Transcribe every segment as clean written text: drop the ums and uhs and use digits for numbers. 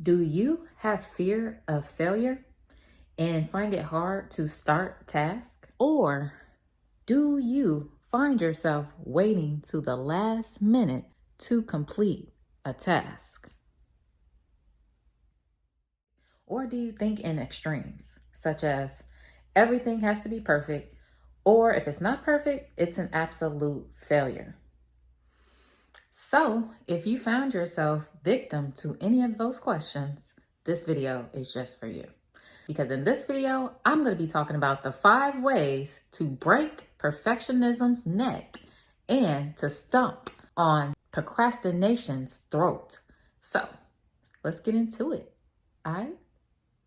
Do you have fear of failure and find it hard to start tasks? Or do you find yourself waiting to the last minute to complete a task? Or do you think in extremes, such as everything has to be perfect, or if it's not perfect, it's an absolute failure? So, if you found yourself victim to any of those questions, this video is just for you. Because in this video, I'm going to be talking about the 5 ways to break perfectionism's neck and to stomp on procrastination's throat. So, let's get into it. All right?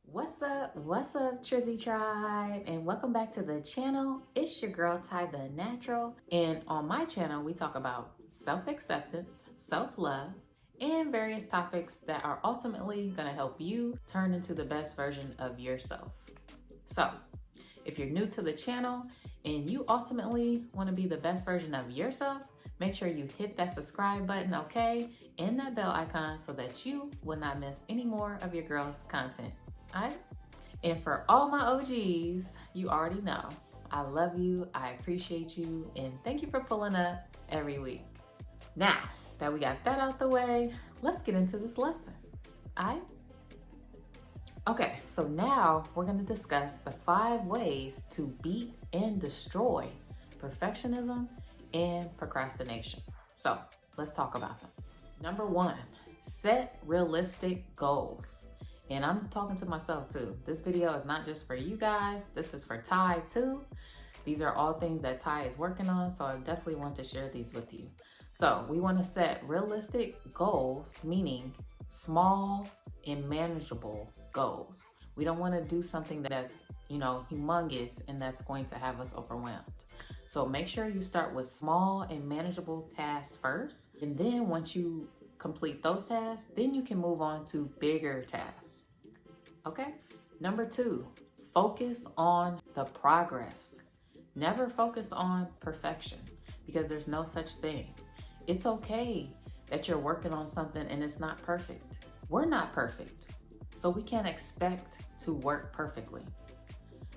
What's up, Trizzy Tribe, and welcome back to the channel. It's your girl, Ty the Natural, and on my channel, we talk about self-acceptance, self-love, and various topics that are ultimately going to help you turn into the best version of yourself. So, if you're new to the channel and you ultimately want to be the best version of yourself, make sure you hit that subscribe button, okay, and that bell icon so that you will not miss any more of your girl's content. All right? And for all my OGs, you already know, I love you, I appreciate you, and thank you for pulling up every week. Now that we got that out the way, let's get into this lesson. All right? Okay, so now we're going to discuss the 5 ways to beat and destroy perfectionism and procrastination. So let's talk about them. Number 1, set realistic goals. And I'm talking to myself too. This video is not just for you guys. This is for Ty too. These are all things that Ty is working on, so I definitely want to share these with you. So we want to set realistic goals, meaning small and manageable goals. We don't want to do something that's, humongous and that's going to have us overwhelmed. So make sure you start with small and manageable tasks first. And then once you complete those tasks, then you can move on to bigger tasks. Okay? Number 2, focus on the progress. Never focus on perfection because there's no such thing. It's okay that you're working on something and it's not perfect. We're not perfect, so we can't expect to work perfectly.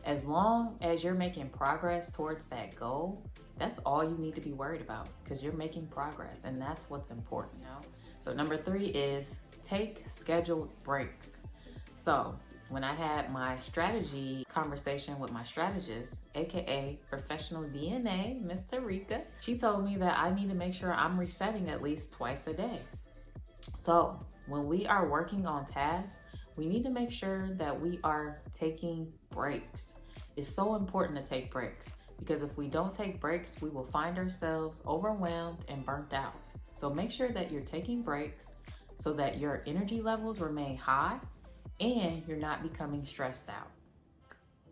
As long as you're making progress towards that goal, that's all you need to be worried about because you're making progress and that's what's important now. So number 3 is take scheduled breaks. So when I had my strategy conversation with my strategist, AKA Professional DNA, Miss Tarika, she told me that I need to make sure I'm resetting at least twice a day. So when we are working on tasks, we need to make sure that we are taking breaks. It's so important to take breaks because if we don't take breaks, we will find ourselves overwhelmed and burnt out. So make sure that you're taking breaks so that your energy levels remain high and you're not becoming stressed out.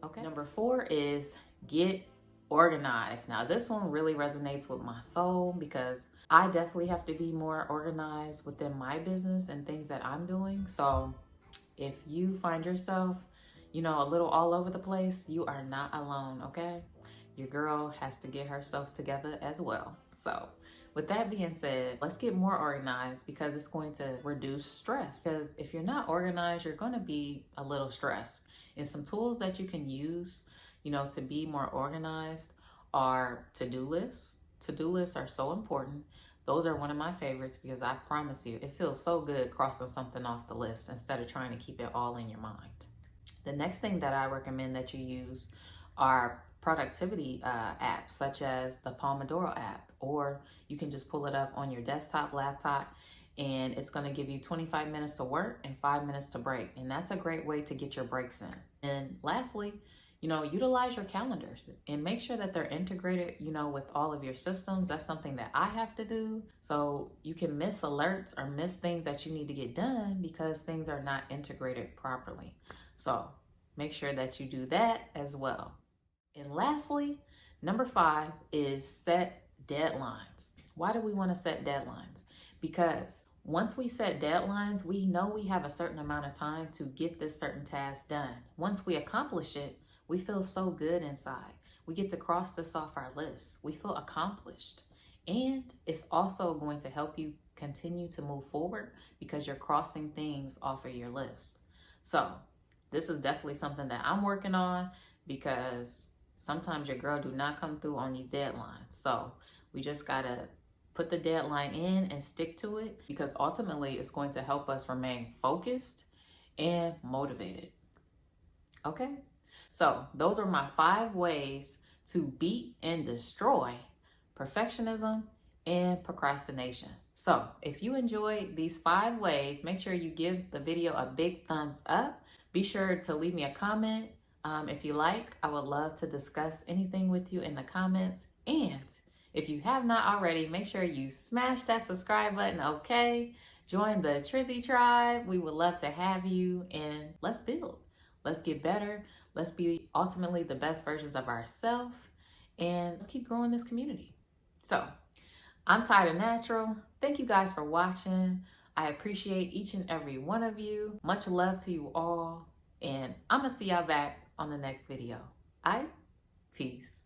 Okay. Number 4 is get organized. Now this one really resonates with my soul because I definitely have to be more organized within my business and things that I'm doing. So if you find yourself, a little all over the place, you are not alone, okay? Your girl has to get herself together as well. So with that being said, let's get more organized because it's going to reduce stress. Because if you're not organized, you're going to be a little stressed. And some tools that you can use, to be more organized are to-do lists. To-do lists are so important. Those are one of my favorites because I promise you, it feels so good crossing something off the list instead of trying to keep it all in your mind. The next thing that I recommend that you use are productivity apps such as the Pomodoro app, or you can just pull it up on your desktop, laptop, and it's going to give you 25 minutes to work and 5 minutes to break. And that's a great way to get your breaks in. And lastly, utilize your calendars and make sure that they're integrated, with all of your systems. That's something that I have to do. So you can miss alerts or miss things that you need to get done because things are not integrated properly. So make sure that you do that as well. And lastly, number 5 is set deadlines. Why do we want to set deadlines? Because once we set deadlines, we know we have a certain amount of time to get this certain task done. Once we accomplish it, we feel so good inside. We get to cross this off our list. We feel accomplished. And it's also going to help you continue to move forward because you're crossing things off of your list. So this is definitely something that I'm working on because sometimes your girl do not come through on these deadlines. So we just gotta put the deadline in and stick to it, because ultimately it's going to help us remain focused and motivated. Okay? So those are my 5 ways to beat and destroy perfectionism and procrastination. So if you enjoyed these 5 ways, make sure you give the video a big thumbs up. Be sure to leave me a comment if you like. I would love to discuss anything with you in the comments. And if you have not already, make sure you smash that subscribe button, okay? Join the Trizzy tribe. We would love to have you, and let's build. Let's get better. Let's be ultimately the best versions of ourselves, and let's keep growing this community. So I'm Tired Natural. Thank you guys for watching. I appreciate each and every one of you. Much love to you all, and I'm gonna see y'all back on the next video. All right? Peace.